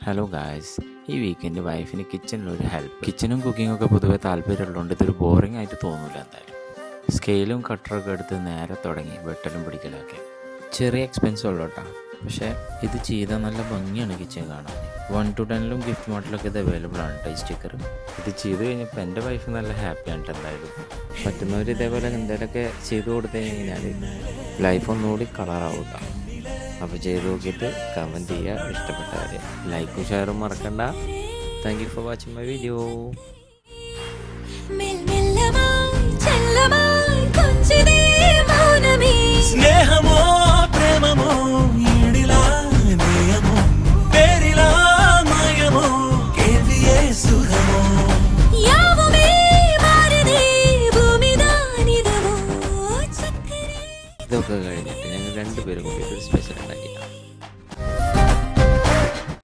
Hello guys, ഈ weekend വൈഫിന് കിച്ചണിലൊരു help. കിച്ചണും കുക്കിങ്ങൊക്കെ പൊതുവെ താല്പര്യമുള്ളതുകൊണ്ട് ഇതൊരു ബോറിംഗ് ആയിട്ട് തോന്നില്ല. എന്തായാലും സ്കെയിലും കട്ടറൊക്കെ എടുത്ത് നേരെ തുടങ്ങി വെട്ടലും പിടിക്കലൊക്കെ. ചെറിയ എക്സ്പെൻസ് ഉള്ളൂ കേട്ടോ, പക്ഷേ ഇത് ചെയ്താൽ നല്ല ഭംഗിയാണ് കിച്ചൺ കാണാൻ. 1 to 10 ഗിഫ്റ്റ് മോഡലൊക്കെ ഇത് അവൈലബിൾ ആണ് കേട്ടോ. ഈ സ്റ്റിക്കർ ഇത് ചെയ്ത് കഴിഞ്ഞപ്പോൾ എൻ്റെ വൈഫ് നല്ല ഹാപ്പിയാണ് എന്തായാലും. പറ്റുന്നവർ ഇതേപോലെ എന്തെങ്കിലുമൊക്കെ ചെയ്ത് കൊടുത്തു കഴിഞ്ഞാൽ ലൈഫ് ഒന്നുകൂടി കളറാവും കേട്ടോ. അപ്പോൾ ചെയ്ത് നോക്കിയിട്ട് കമൻറ്റ് ചെയ്യുക, ഇഷ്ടപ്പെട്ട കാര്യം ലൈക്കും ഷെയറും മറക്കണ്ട. Thank you for watching my video. സ്നേഹമോ പ്രേമമോ